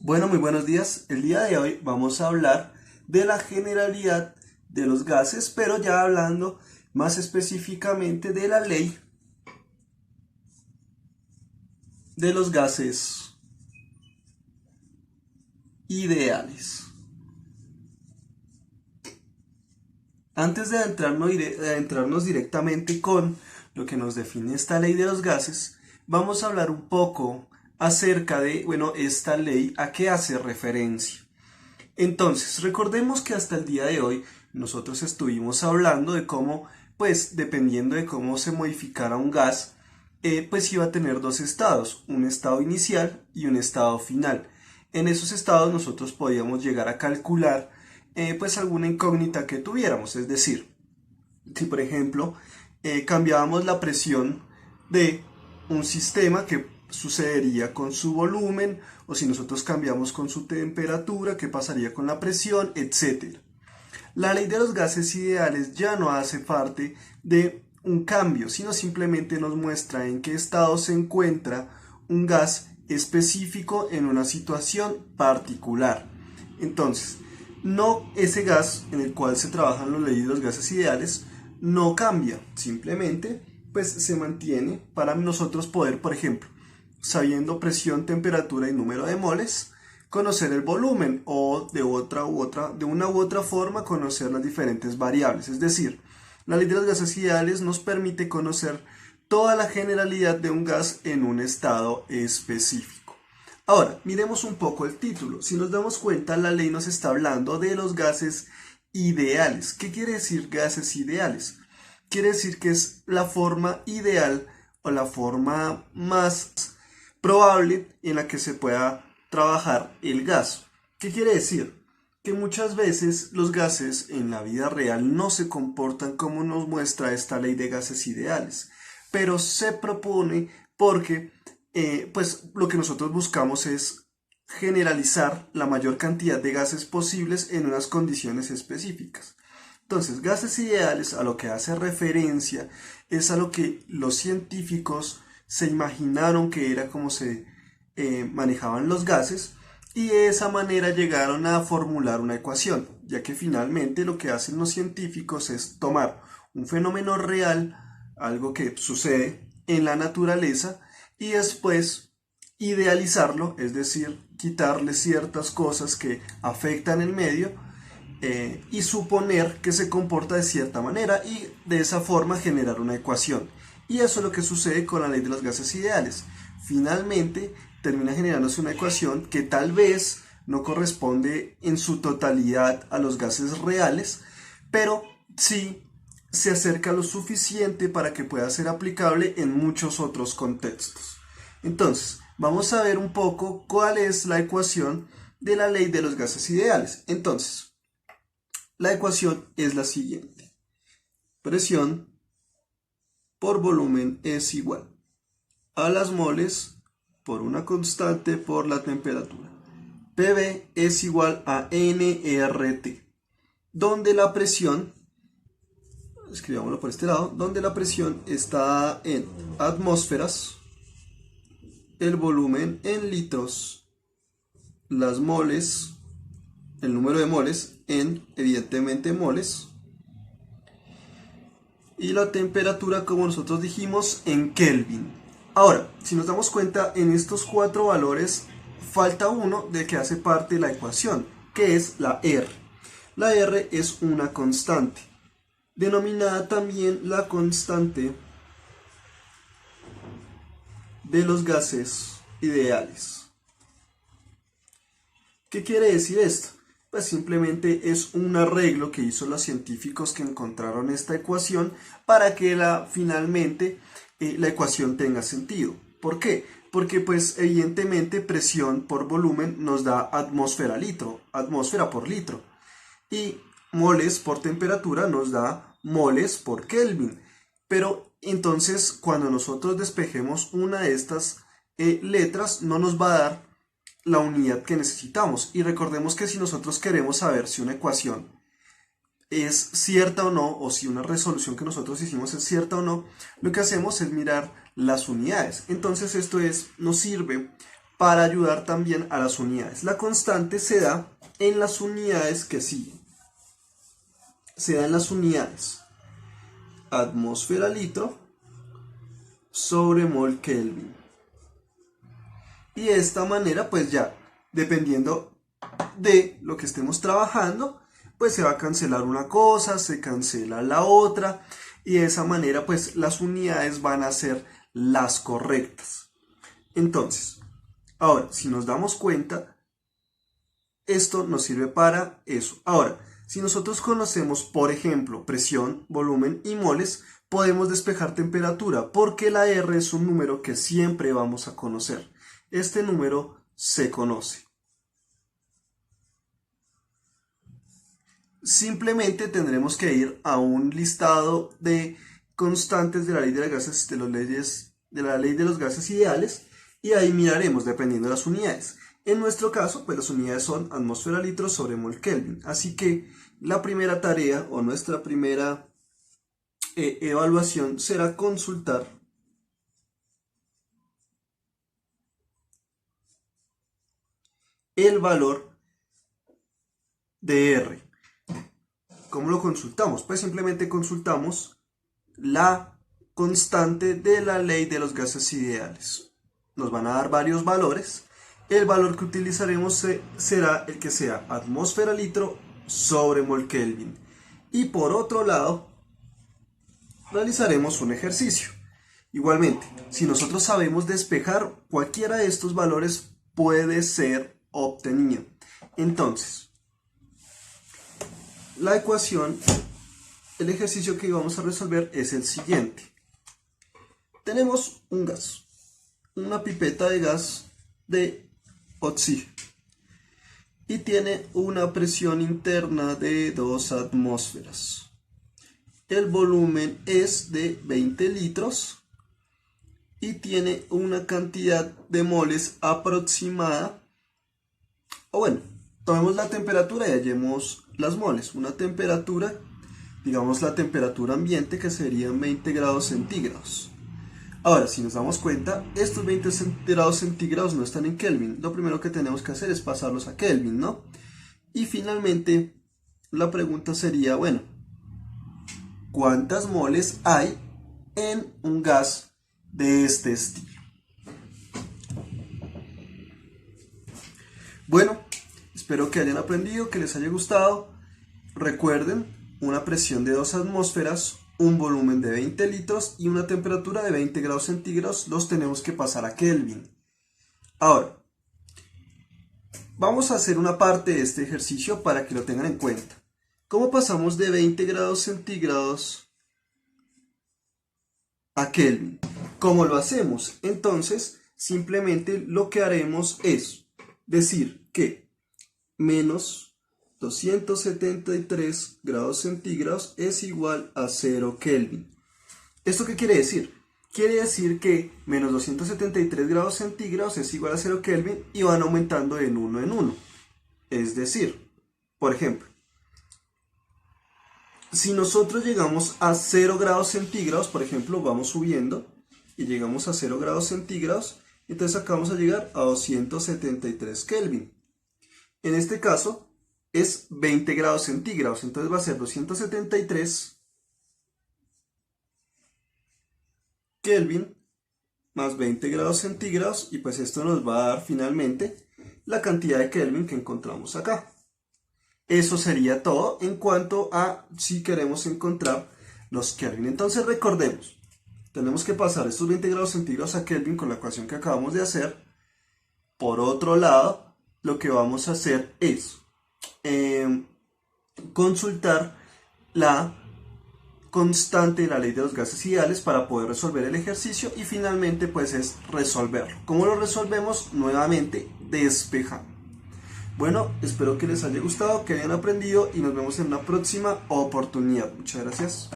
Bueno, muy buenos días. El día de hoy vamos a hablar de la generalidad de los gases, pero ya hablando más específicamente de la ley de los gases ideales. Antes de adentrarnos directamente con lo que nos define esta ley de los gases, vamos a hablar un poco acerca de, esta ley a qué hace referencia. Entonces, recordemos que hasta el día de hoy nosotros estuvimos hablando de cómo, pues, dependiendo de cómo se modificara un gas, pues iba a tener dos estados, un estado inicial y un estado final. En esos estados nosotros podíamos llegar a calcular, pues, alguna incógnita que tuviéramos, es decir, si por ejemplo cambiábamos la presión de un sistema, que sucedería con su volumen, o si nosotros cambiamos con su temperatura, qué pasaría con la presión, etcétera. La ley de los gases ideales ya no hace parte de un cambio, sino simplemente nos muestra en qué estado se encuentra un gas específico en una situación particular. Entonces, no ese gas en el cual se trabajan las leyes de los gases ideales no cambia, simplemente pues se mantiene para nosotros poder, por ejemplo, sabiendo presión, temperatura y número de moles, conocer el volumen o de una u otra forma conocer las diferentes variables. Es decir, la ley de los gases ideales nos permite conocer toda la generalidad de un gas en un estado específico. Ahora, miremos un poco el título. Si nos damos cuenta, la ley nos está hablando de los gases ideales. ¿Qué quiere decir gases ideales? Quiere decir que es la forma ideal o la forma más probable en la que se pueda trabajar el gas. ¿Qué quiere decir? Que muchas veces los gases en la vida real no se comportan como nos muestra esta ley de gases ideales, pero se propone porque pues lo que nosotros buscamos es generalizar la mayor cantidad de gases posibles en unas condiciones específicas. Entonces, gases ideales a lo que hace referencia es a lo que los científicos se imaginaron que era como se manejaban los gases, y de esa manera llegaron a formular una ecuación, ya que finalmente lo que hacen los científicos es tomar un fenómeno real, algo que sucede en la naturaleza, y después idealizarlo, es decir, quitarle ciertas cosas que afectan el medio, y suponer que se comporta de cierta manera y de esa forma generar una ecuación. Y eso es lo que sucede con la ley de los gases ideales. Finalmente termina generándose una ecuación que tal vez no corresponde en su totalidad a los gases reales, pero sí se acerca lo suficiente para que pueda ser aplicable en muchos otros contextos. Entonces, vamos a ver un poco cuál es la ecuación de la ley de los gases ideales. Entonces, la ecuación es la siguiente. Presión por volumen es igual a las moles por una constante por la temperatura. PV es igual a nRT, donde la presión, escribámoslo por este lado, donde la presión está en atmósferas, el volumen en litros, las moles, el número de moles en, evidentemente, moles, y la temperatura, como nosotros dijimos, en Kelvin. Ahora, si nos damos cuenta, en estos cuatro valores falta uno del que hace parte de la ecuación, que es la R. La R es una constante, denominada también la constante de los gases ideales. ¿Qué quiere decir esto? Pues simplemente es un arreglo que hizo los científicos que encontraron esta ecuación para que finalmente la ecuación tenga sentido. ¿Por qué? Porque pues evidentemente presión por volumen nos da atmósfera por litro, y moles por temperatura nos da moles por Kelvin. Pero entonces cuando nosotros despejemos una de estas letras no nos va a dar la unidad que necesitamos. Y recordemos que si nosotros queremos saber si una ecuación es cierta o no, o si una resolución que nosotros hicimos es cierta o no, lo que hacemos es mirar las unidades. Entonces esto nos sirve para ayudar también a las unidades. La constante se da en las unidades que siguen. Se da en las unidades atmósfera litro sobre mol Kelvin. Y de esta manera, pues ya, dependiendo de lo que estemos trabajando, pues se va a cancelar una cosa, se cancela la otra, y de esa manera, pues las unidades van a ser las correctas. Entonces, ahora, si nos damos cuenta, esto nos sirve para eso. Ahora, si nosotros conocemos, por ejemplo, presión, volumen y moles, podemos despejar temperatura, porque la R es un número que siempre vamos a conocer. Este número se conoce. Simplemente tendremos que ir a un listado de constantes de la ley de las gases, de la ley de los gases ideales, y ahí miraremos dependiendo de las unidades. En nuestro caso, pues las unidades son atmósfera litro sobre mol Kelvin. Así que la primera tarea o nuestra primera evaluación será consultar el valor de R. ¿Cómo lo consultamos? Pues simplemente consultamos la constante de la ley de los gases ideales. Nos van a dar varios valores. El valor que utilizaremos será el que sea atmósfera litro sobre mol Kelvin. Y por otro lado, realizaremos un ejercicio. Igualmente, si nosotros sabemos despejar, cualquiera de estos valores puede ser obtenido. Entonces, la ecuación, el ejercicio que vamos a resolver es el siguiente. Tenemos un gas, una pipeta de gas de oxígeno, y tiene una presión interna de 2 atmósferas. El volumen es de 20 litros y tiene una cantidad de moles aproximada, o bueno, tomemos la temperatura y hallemos las moles. Una temperatura, digamos la temperatura ambiente, que serían 20 grados centígrados. Ahora, si nos damos cuenta, estos 20 grados centígrados no están en Kelvin. Lo primero que tenemos que hacer es pasarlos a Kelvin, ¿no? Y finalmente, la pregunta sería, bueno, ¿cuántas moles hay en un gas de este estilo? Bueno, espero que hayan aprendido, que les haya gustado. Recuerden, una presión de 2 atmósferas, un volumen de 20 litros y una temperatura de 20 grados centígrados los tenemos que pasar a Kelvin. Ahora, vamos a hacer una parte de este ejercicio para que lo tengan en cuenta. ¿Cómo pasamos de 20 grados centígrados a Kelvin? ¿Cómo lo hacemos? Entonces, simplemente lo que haremos es decir que menos 273 grados centígrados es igual a 0 Kelvin. ¿Esto qué quiere decir? Quiere decir que menos 273 grados centígrados es igual a 0 Kelvin y van aumentando en uno en uno. Es decir, por ejemplo, si nosotros llegamos a 0 grados centígrados, por ejemplo, vamos subiendo y llegamos a 0 grados centígrados, entonces acá vamos a llegar a 273 Kelvin. En este caso es 20 grados centígrados, entonces va a ser 273 Kelvin más 20 grados centígrados, y pues esto nos va a dar finalmente la cantidad de Kelvin que encontramos acá. Eso sería todo en cuanto a si queremos encontrar los Kelvin. Entonces recordemos, tenemos que pasar estos 20 grados centígrados a Kelvin con la ecuación que acabamos de hacer. Por otro lado, lo que vamos a hacer es consultar la constante de la ley de los gases ideales para poder resolver el ejercicio, y finalmente pues es resolverlo. ¿Cómo lo resolvemos? Nuevamente despejando. Bueno, espero que les haya gustado, que hayan aprendido, y nos vemos en una próxima oportunidad. Muchas gracias.